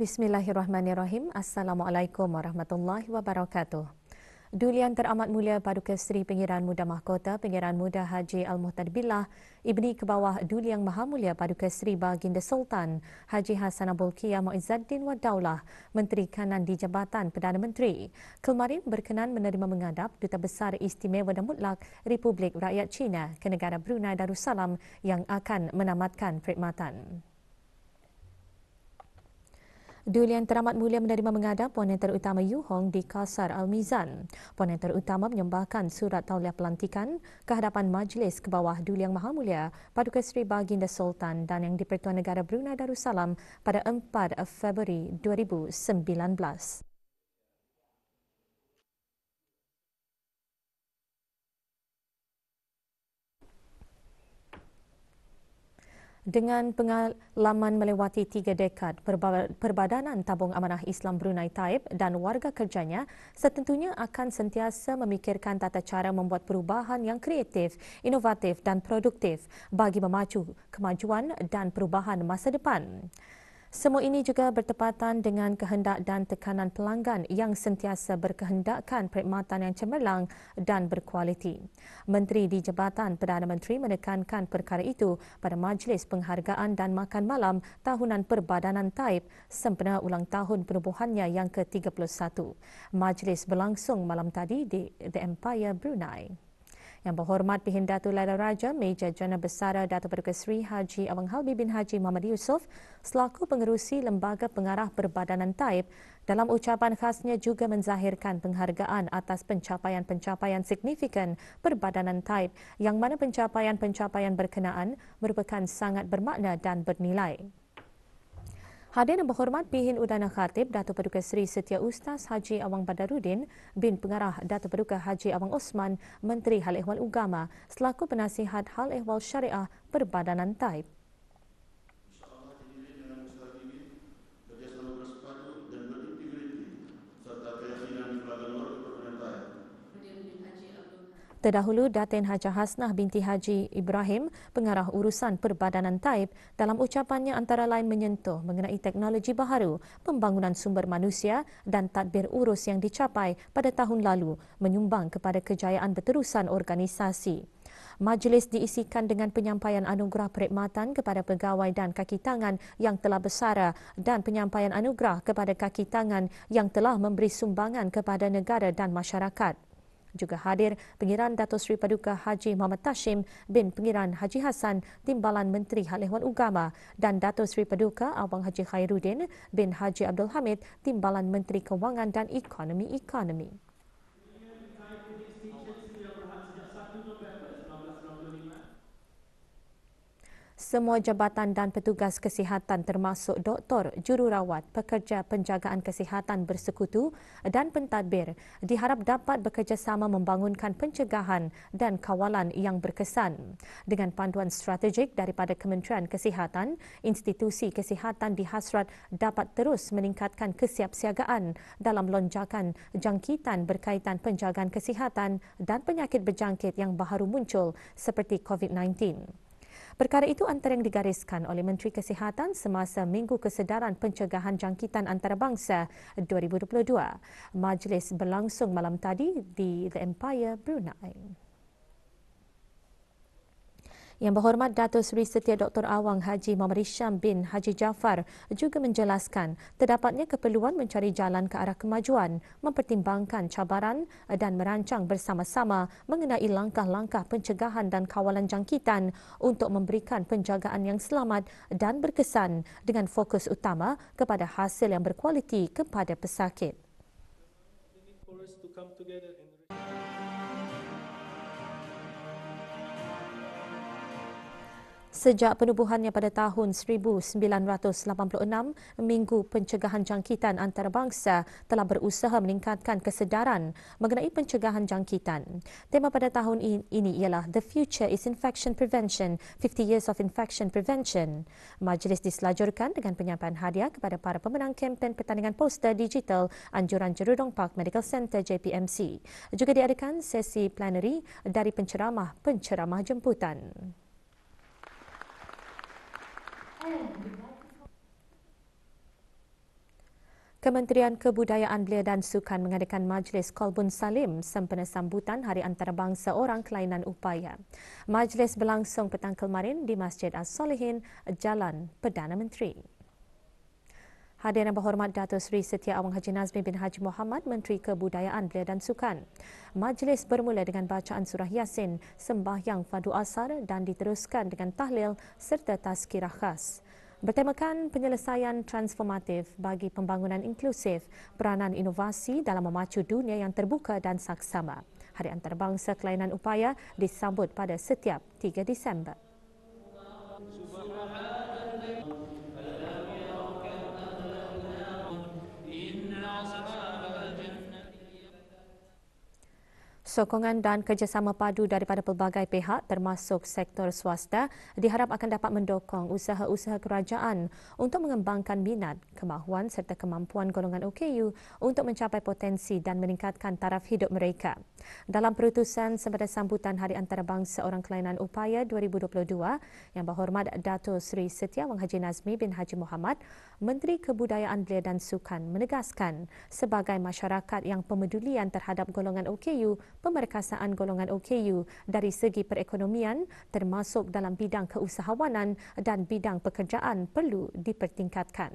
Bismillahirrahmanirrahim. Assalamualaikum warahmatullahi wabarakatuh. Dulian Teramat Mulia Paduka Seri Pengiran Muda Mahkota Pengiran Muda Haji Al-Muhtadi Billah Ibni Kebawah Duli Yang Maha Mulia Paduka Seri Baginda Sultan Haji Hassan Abdul Qiyam Muizzaddin Wadaulah Menteri Kanan di Jabatan Perdana Menteri kemarin berkenan menerima menghadap Duta Besar Istimewa dan Mutlak Republik Rakyat China ke negara Brunei Darussalam yang akan menamatkan perkhidmatan. Dulian Teramat Mulia menerima menghadap Puan Yang Terutama Yu Hong di Qasar Al-Mizan. Puan Yang Terutama menyembahkan surat tauliah pelantikan ke hadapan Majlis Kebawah Duli Yang Maha Mulia Paduka Seri Baginda Sultan dan Yang di-Pertuan Negara Brunei Darussalam pada 4 Februari 2019. Dengan pengalaman melewati 3 dekad, Perbadanan Tabung Amanah Islam Brunei Taib dan warga kerjanya setentunya akan sentiasa memikirkan tata cara membuat perubahan yang kreatif, inovatif dan produktif bagi memacu kemajuan dan perubahan masa depan. Semua ini juga bertepatan dengan kehendak dan tekanan pelanggan yang sentiasa berkehendakkan perkhidmatan yang cemerlang dan berkualiti. Menteri di Jabatan Perdana Menteri menekankan perkara itu pada Majlis Penghargaan dan Makan Malam Tahunan Perbadanan Taib sempena ulang tahun penubuhannya yang ke-31. Majlis berlangsung malam tadi di The Empire Brunei. Yang Berhormat Pihin Datuk Laila Raja Meja Jana Besara Datuk Paduka Seri Haji Awang Halbi bin Haji Muhammad Yusof selaku pengerusi Lembaga Pengarah Perbadanan Taib dalam ucapan khasnya juga menzahirkan penghargaan atas pencapaian-pencapaian signifikan Perbadanan Taib yang mana pencapaian-pencapaian berkenaan merupakan sangat bermakna dan bernilai. Hadir yang Berhormat Pihin Udana Khatib Datuk Paduka Seri Setia Ustaz Haji Awang Badaruddin bin Pengarah Datuk Paduka Haji Awang Osman Menteri Hal Ehwal Ugama selaku penasihat Hal Ehwal Syariah Perbadanan Taib. InsyaAllah dinilai dengan usaha diri, kerjasama bersepadu dan berintegriti serta keyakinan di pelanggan warga Perbadanan Taib. Terdahulu, Datin Hajah Hasnah binti Haji Ibrahim, pengarah urusan Perbadanan Taib, dalam ucapannya antara lain menyentuh mengenai teknologi baharu, pembangunan sumber manusia dan tadbir urus yang dicapai pada tahun lalu menyumbang kepada kejayaan berterusan organisasi. Majlis diisikan dengan penyampaian anugerah perkhidmatan kepada pegawai dan kaki tangan yang telah bersara dan penyampaian anugerah kepada kaki tangan yang telah memberi sumbangan kepada negara dan masyarakat. Juga hadir Pengiran Datuk Seri Paduka Haji Muhammad Tashim bin Pengiran Haji Hassan Timbalan Menteri Hal Ehwal Ugama dan Datuk Seri Paduka Awang Haji Khairuddin bin Haji Abdul Hamid Timbalan Menteri Kewangan dan Ekonomi. Semua jabatan dan petugas kesihatan termasuk doktor, jururawat, pekerja penjagaan kesihatan bersekutu dan pentadbir diharap dapat bekerjasama membangunkan pencegahan dan kawalan yang berkesan. Dengan panduan strategik daripada Kementerian Kesihatan, institusi kesihatan dihasrat dapat terus meningkatkan kesiapsiagaan dalam lonjakan jangkitan berkaitan penjagaan kesihatan dan penyakit berjangkit yang baharu muncul seperti COVID-19. Perkara itu antara yang digariskan oleh Menteri Kesihatan semasa Minggu Kesedaran Pencegahan Jangkitan Antarabangsa 2022. Majlis berlangsung malam tadi di The Empire Brunei. Yang Berhormat Datuk Seri Setia Dr. Awang Haji Muhammad Hisham bin Haji Jaafar juga menjelaskan terdapatnya keperluan mencari jalan ke arah kemajuan, mempertimbangkan cabaran dan merancang bersama-sama mengenai langkah-langkah pencegahan dan kawalan jangkitan untuk memberikan penjagaan yang selamat dan berkesan dengan fokus utama kepada hasil yang berkualiti kepada pesakit. Sejak penubuhannya pada tahun 1986, Minggu Pencegahan Jangkitan Antarabangsa telah berusaha meningkatkan kesedaran mengenai pencegahan jangkitan. Tema pada tahun ini ialah The Future is Infection Prevention, 50 Years of Infection Prevention. Majlis diselajurkan dengan penyampaian hadiah kepada para pemenang kempen pertandingan poster digital Anjuran Jerudong Park Medical Center JPMC. Juga diadakan sesi plenary dari penceramah jemputan. Kementerian Kebudayaan Belia dan Sukan mengadakan Majlis Kolbun Salim sempena sambutan Hari Antarabangsa Orang Kelainan Upaya. Majlis berlangsung petang kemarin di Masjid As-Solihin, Jalan Perdana Menteri. Hadirin yang berhormat Datuk Seri Setia Awang Haji Nazmi bin Haji Muhammad, Menteri Kebudayaan Belia dan Sukan. Majlis bermula dengan bacaan surah Yasin, sembahyang Fadu Asar dan diteruskan dengan tahlil serta tazkirah khas. Bertemakan penyelesaian transformatif bagi pembangunan inklusif, peranan inovasi dalam memacu dunia yang terbuka dan saksama. Hari Antarabangsa Kelainan Upaya disambut pada setiap 3 Disember. Sokongan dan kerjasama padu daripada pelbagai pihak termasuk sektor swasta diharap akan dapat mendukung usaha-usaha kerajaan untuk mengembangkan minat, kemahuan serta kemampuan golongan OKU untuk mencapai potensi dan meningkatkan taraf hidup mereka. Dalam perutusan sempena sambutan Hari Antarabangsa Orang Kelainan Upaya 2022, Yang Berhormat Datuk Seri Setia Awang Haji Nazmi bin Haji Muhammad, Menteri Kebudayaan Belia dan Sukan menegaskan sebagai masyarakat yang pemedulian terhadap golongan OKU, pemerkasaan golongan OKU dari segi perekonomian termasuk dalam bidang keusahawanan dan bidang pekerjaan perlu dipertingkatkan.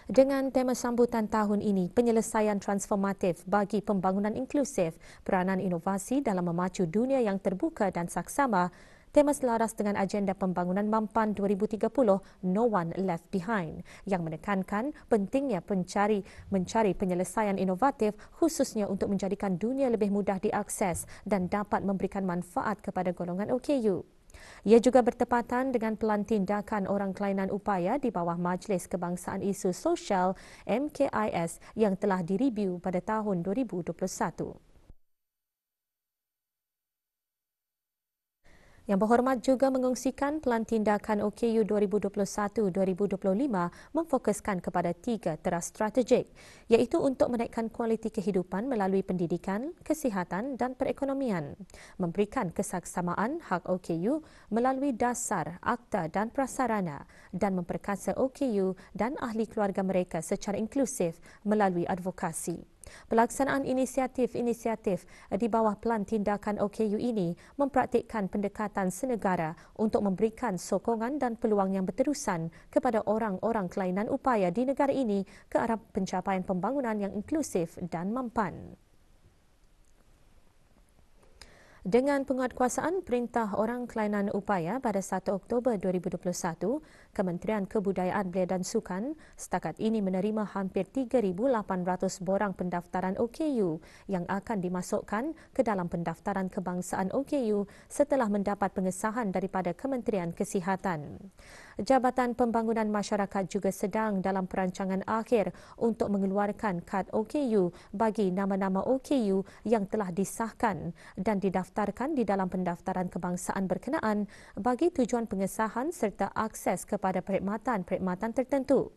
Dengan tema sambutan tahun ini, penyelesaian transformatif bagi pembangunan inklusif, peranan inovasi dalam memacu dunia yang terbuka dan saksama, tema selaras dengan agenda pembangunan Mampan 2030 No One Left Behind yang menekankan pentingnya mencari penyelesaian inovatif khususnya untuk menjadikan dunia lebih mudah diakses dan dapat memberikan manfaat kepada golongan OKU. Ia juga bertepatan dengan Pelan Tindakan Orang Kelainan Upaya di bawah Majlis Kebangsaan Isu Sosial MKIS yang telah direview pada tahun 2021. Yang Berhormat juga mengongsikan Pelan Tindakan OKU 2021-2025 memfokuskan kepada 3 teras strategik, iaitu untuk menaikkan kualiti kehidupan melalui pendidikan, kesihatan dan perekonomian, memberikan kesaksamaan hak OKU melalui dasar, akta dan prasarana dan memperkasa OKU dan ahli keluarga mereka secara inklusif melalui advokasi. Pelaksanaan inisiatif-inisiatif di bawah Pelan Tindakan OKU ini mempraktikkan pendekatan senegara untuk memberikan sokongan dan peluang yang berterusan kepada orang-orang kelainan upaya di negara ini ke arah pencapaian pembangunan yang inklusif dan mampan. Dengan penguatkuasaan Perintah Orang Kelainan Upaya pada 1 Oktober 2021, Kementerian Kebudayaan Belia dan Sukan setakat ini menerima hampir 3,800 borang pendaftaran OKU yang akan dimasukkan ke dalam pendaftaran kebangsaan OKU setelah mendapat pengesahan daripada Kementerian Kesihatan. Jabatan Pembangunan Masyarakat juga sedang dalam perancangan akhir untuk mengeluarkan kad OKU bagi nama-nama OKU yang telah disahkan dan didaftarkan di dalam pendaftaran kebangsaan berkenaan bagi tujuan pengesahan serta akses kepada perkhidmatan-perkhidmatan tertentu.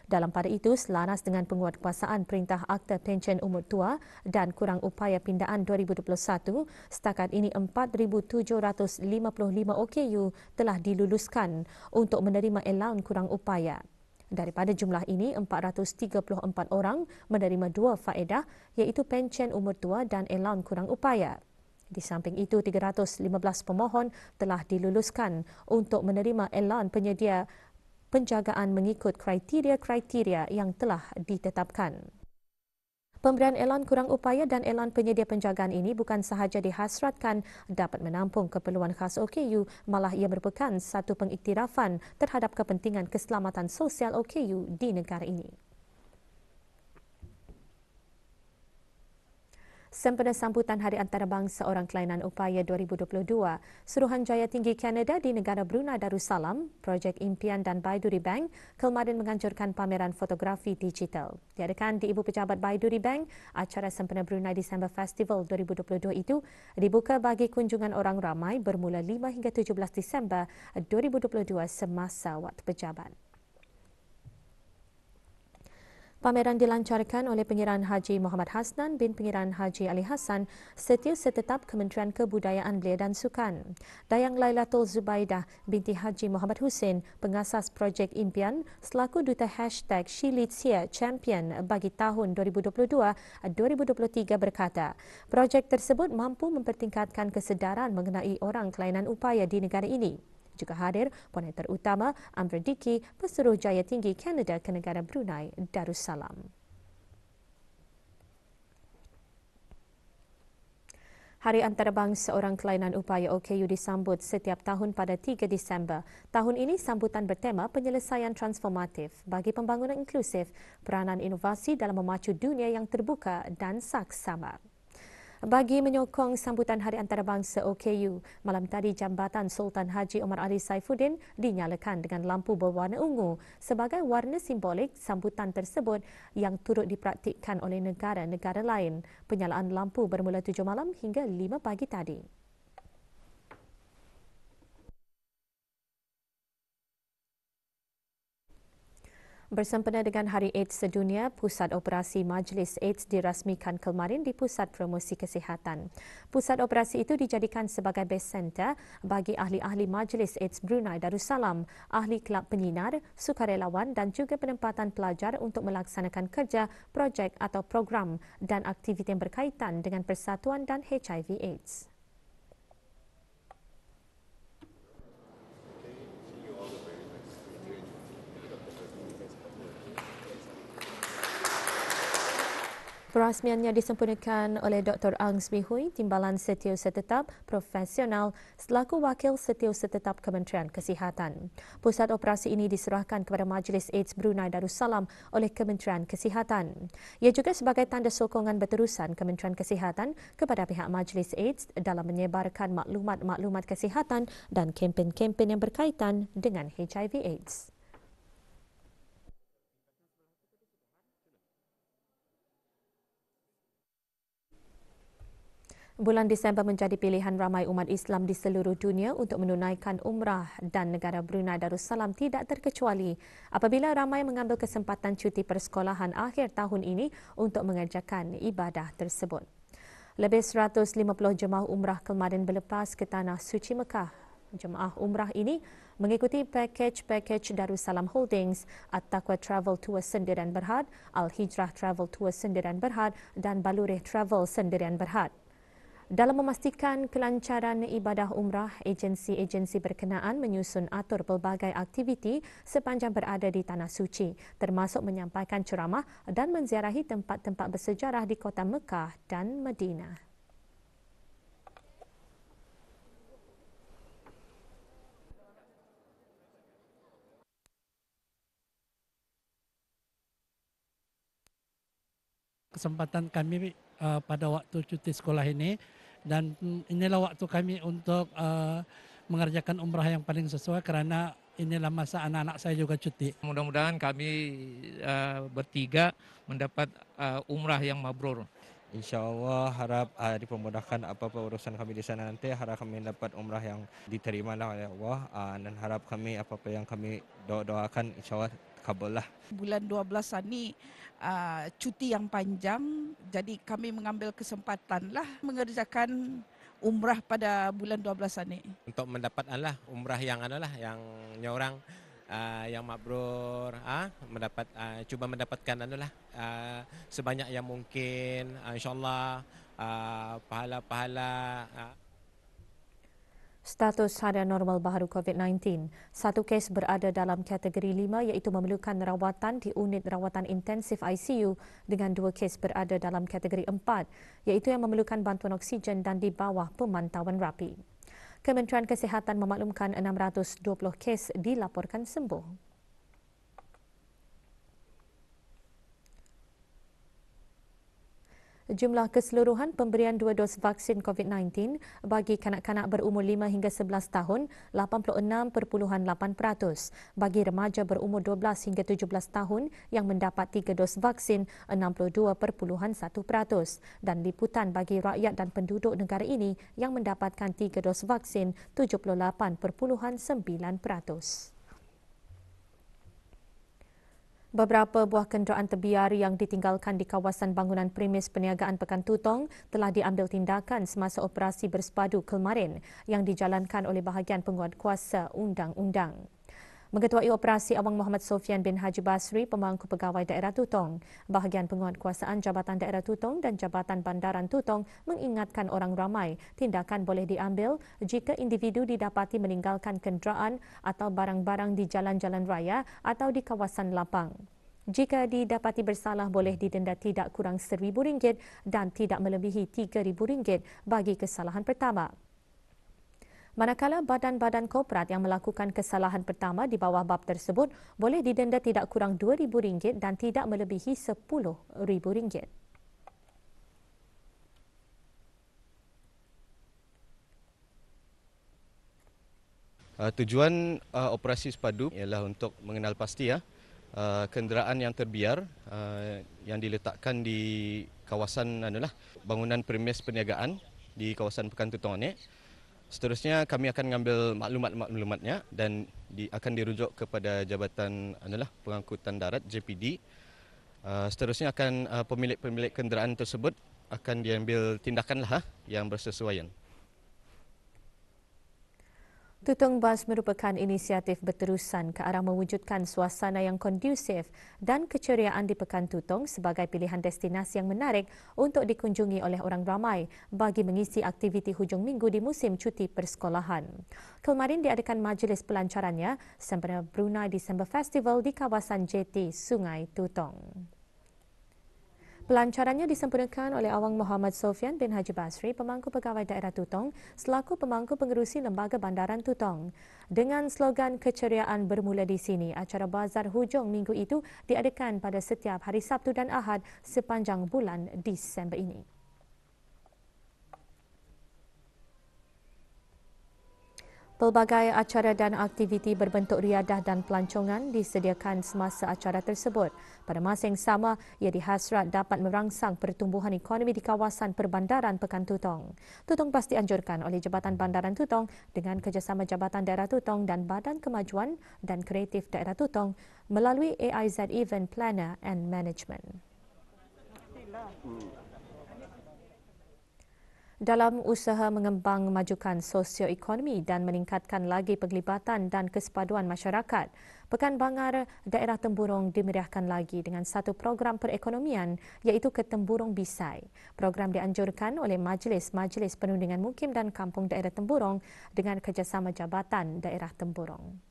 Dalam pada itu, selaras dengan penguatkuasaan Perintah Akta Pencen Umur Tua dan Kurang Upaya Pindaan 2021, setakat ini 4,755 OKU telah diluluskan untuk menerima allowance kurang upaya. Daripada jumlah ini, 434 orang menerima 2 faedah iaitu pencen umur tua dan allowance kurang upaya. Di samping itu, 315 pemohon telah diluluskan untuk menerima allowance penjagaan mengikut kriteria-kriteria yang telah ditetapkan. Pemberian elan kurang upaya dan elan penyedia penjagaan ini bukan sahaja dihasratkan dapat menampung keperluan khas OKU, malah ia merupakan satu pengiktirafan terhadap kepentingan keselamatan sosial OKU di negara ini. Sempena sambutan Hari Antarabangsa Orang Kelainan Upaya 2022, Suruhanjaya Tinggi Kanada di negara Brunei Darussalam, Projek Impian dan Baiduri Bank kemarin menganjurkan pameran fotografi digital. Diadakan di Ibu Pejabat Baiduri Bank, acara Sempena Brunei December Festival 2022 itu dibuka bagi kunjungan orang ramai bermula 5 hingga 17 Disember 2022 semasa waktu pejabat. Pameran dilancarkan oleh Pengiran Haji Muhammad Hasnan bin Pengiran Haji Ali Hassan, Setiausaha Tetap Kementerian Kebudayaan Belia dan Sukan. Dayang Lailatul Zubaidah binti Haji Muhammad Hussein, pengasas projek Impian selaku duta hashtag She Leads Here Champion bagi tahun 2022-2023 berkata, projek tersebut mampu mempertingkatkan kesedaran mengenai orang kelainan upaya di negara ini. Juga hadir Monitor Utama Amr Diki, Pesuruhjaya Tinggi Kanada ke negara Brunei Darussalam. Hari Antarabangsa Orang Kelainan Upaya OKU disambut setiap tahun pada 3 Disember. Tahun ini sambutan bertema penyelesaian transformatif bagi pembangunan inklusif, peranan inovasi dalam memacu dunia yang terbuka dan saksama. Bagi menyokong sambutan Hari Antarabangsa OKU, malam tadi Jambatan Sultan Haji Omar Ali Saifuddin dinyalakan dengan lampu berwarna ungu sebagai warna simbolik sambutan tersebut yang turut dipraktikkan oleh negara-negara lain. Penyalaan lampu bermula 7 malam hingga 5 pagi tadi. Bersempena dengan Hari AIDS Sedunia, Pusat Operasi Majlis AIDS dirasmikan kemarin di Pusat Promosi Kesihatan. Pusat operasi itu dijadikan sebagai base center bagi ahli-ahli Majlis AIDS Brunei Darussalam, ahli kelab penyinar, sukarelawan dan juga penempatan pelajar untuk melaksanakan kerja, projek atau program dan aktiviti yang berkaitan dengan persatuan dan HIV AIDS. Perasmiannya disempurnakan oleh Dr. Ang Smi Hui, Timbalan Setiausaha Tetap Profesional selaku Wakil Setiausaha Tetap Kementerian Kesihatan. Pusat operasi ini diserahkan kepada Majlis AIDS Brunei Darussalam oleh Kementerian Kesihatan. Ia juga sebagai tanda sokongan berterusan Kementerian Kesihatan kepada pihak Majlis AIDS dalam menyebarkan maklumat-maklumat kesihatan dan kempen-kempen yang berkaitan dengan HIV AIDS. Bulan Disember menjadi pilihan ramai umat Islam di seluruh dunia untuk menunaikan umrah dan negara Brunei Darussalam tidak terkecuali apabila ramai mengambil kesempatan cuti persekolahan akhir tahun ini untuk mengerjakan ibadah tersebut. Lebih 150 jemaah umrah kemarin berlepas ke Tanah Suci Mekah. Jemaah umrah ini mengikuti pakej Darussalam Holdings, At-Taqwa Travel Tour Sendirian Berhad, Al-Hijrah Travel Tour Sendirian Berhad dan Balureh Travel Sendirian Berhad. Dalam memastikan kelancaran ibadah umrah, agensi-agensi berkenaan menyusun atur pelbagai aktiviti sepanjang berada di Tanah Suci, termasuk menyampaikan ceramah dan menziarahi tempat-tempat bersejarah di kota Mekah dan Madinah. Kesempatan kami pada waktu cuti sekolah ini, dan inilah waktu kami untuk mengerjakan umrah yang paling sesuai kerana inilah masa anak-anak saya juga cuti. Mudah-mudahan kami bertiga mendapat umrah yang mabrur. InsyaAllah harap dipermudahkan apa-apa urusan kami di sana nanti. Harap kami dapat umrah yang diterima oleh Allah, dan harap kami apa-apa yang kami doakan insyaAllah kabul lah. Bulan 12 ni cuti yang panjang, jadi kami mengambil kesempatan lah mengerjakan umrah pada bulan 12 ni. Untuk mendapat umrah yang yang nyorang, yang mabrur, cuba mendapatkan sebanyak yang mungkin, insyaallah pahala-pahala. Status harian normal baharu COVID-19. Satu kes berada dalam kategori 5 iaitu memerlukan rawatan di unit rawatan intensif ICU dengan 2 kes berada dalam kategori 4 iaitu yang memerlukan bantuan oksigen dan di bawah pemantauan rapi. Kementerian Kesihatan memaklumkan 620 kes dilaporkan sembuh. Jumlah keseluruhan pemberian 2 dos vaksin COVID-19 bagi kanak-kanak berumur 5 hingga 11 tahun 86.8%, bagi remaja berumur 12 hingga 17 tahun yang mendapat 3 dos vaksin 62.1%, dan liputan bagi rakyat dan penduduk negara ini yang mendapatkan 3 dos vaksin 78.9%. Beberapa buah kenderaan terbiar yang ditinggalkan di kawasan bangunan premis perniagaan Pekan Tutong telah diambil tindakan semasa operasi bersepadu kemarin yang dijalankan oleh bahagian penguatkuasa undang-undang. Mengetuai operasi Awang Muhammad Sofian bin Haji Basri, Pemangku Pegawai Daerah Tutong, bahagian penguatkuasaan Jabatan Daerah Tutong dan Jabatan Bandaran Tutong mengingatkan orang ramai tindakan boleh diambil jika individu didapati meninggalkan kenderaan atau barang-barang di jalan-jalan raya atau di kawasan lapang. Jika didapati bersalah boleh didenda tidak kurang RM1,000 dan tidak melebihi RM3,000 bagi kesalahan pertama. Manakala badan-badan korporat yang melakukan kesalahan pertama di bawah bab tersebut boleh didenda tidak kurang RM2,000 dan tidak melebihi RM10,000. Tujuan operasi sepadu ialah untuk mengenal pasti kenderaan yang terbiar yang diletakkan di kawasan bangunan premis perniagaan di kawasan Pekan Tutong ini. Seterusnya kami akan mengambil maklumatnya dan akan dirujuk kepada Jabatan Pengangkutan Darat JPD. Seterusnya akan pemilik kenderaan tersebut akan diambil tindakan yang bersesuaian. Tutong Bus merupakan inisiatif berterusan ke arah mewujudkan suasana yang kondusif dan keceriaan di Pekan Tutong sebagai pilihan destinasi yang menarik untuk dikunjungi oleh orang ramai bagi mengisi aktiviti hujung minggu di musim cuti persekolahan. Kemarin diadakan majlis pelancarannya sempena Brunei December Festival di kawasan JT Sungai Tutong. Pelancarannya disempurnakan oleh Awang Muhammad Sofian bin Haji Basri, Pemangku Pegawai Daerah Tutong, selaku Pemangku Pengerusi Lembaga Bandaran Tutong. Dengan slogan keceriaan bermula di sini, acara bazar hujung minggu itu diadakan pada setiap hari Sabtu dan Ahad sepanjang bulan Disember ini. Pelbagai acara dan aktiviti berbentuk riadah dan pelancongan disediakan semasa acara tersebut. Pada masa yang sama, ia dihasrat dapat merangsang pertumbuhan ekonomi di kawasan perbandaran Pekan Tutong. Tutong Bus dianjurkan oleh Jabatan Bandaran Tutong dengan kerjasama Jabatan Daerah Tutong dan Badan Kemajuan dan Kreatif Daerah Tutong melalui AIZ Event Planner and Management. Dalam usaha mengembang majukan sosioekonomi dan meningkatkan lagi penglibatan dan kesepaduan masyarakat, Pekan Bangar Daerah Temburong dimeriahkan lagi dengan satu program perekonomian iaitu Ketemburong Bisai. Program dianjurkan oleh Majlis Perundingan Mukim dan Kampung Daerah Temburong dengan kerjasama Jabatan Daerah Temburong.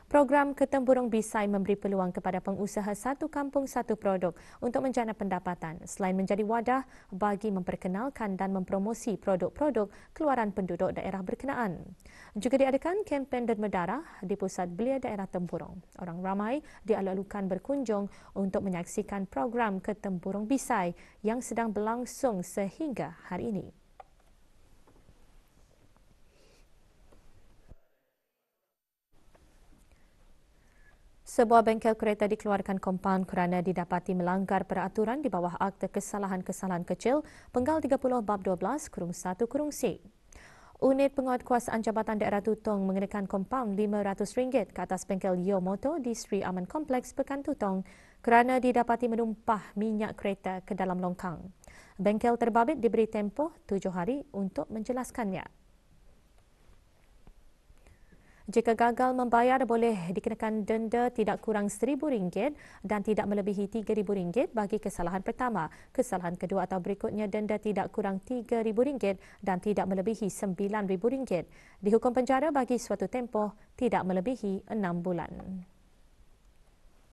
Program Ketemburong Bisai memberi peluang kepada pengusaha satu kampung satu produk untuk menjana pendapatan selain menjadi wadah bagi memperkenalkan dan mempromosi produk-produk keluaran penduduk daerah berkenaan. Juga diadakan kempen derma darah di Pusat Belia Daerah Temburong. Orang ramai dialok-alokkan berkunjung untuk menyaksikan program Ketemburong Bisai yang sedang berlangsung sehingga hari ini. Sebuah bengkel kereta dikeluarkan kompaun kerana didapati melanggar peraturan di bawah Akta Kesalahan-Kesalahan Kecil Penggal 30 Bab 12/1/C. Unit Penguatkuasaan Jabatan Daerah Tutong mengenakan kompaun RM500 ke atas bengkel Yomoto di Sri Aman Kompleks Pekan Tutong kerana didapati menumpah minyak kereta ke dalam longkang. Bengkel terbabit diberi tempoh 7 hari untuk menjelaskannya. Jika gagal membayar, boleh dikenakan denda tidak kurang RM1,000 dan tidak melebihi RM3,000 bagi kesalahan pertama. Kesalahan kedua atau berikutnya denda tidak kurang RM3,000 dan tidak melebihi RM9,000. Dihukum penjara bagi suatu tempoh tidak melebihi 6 bulan.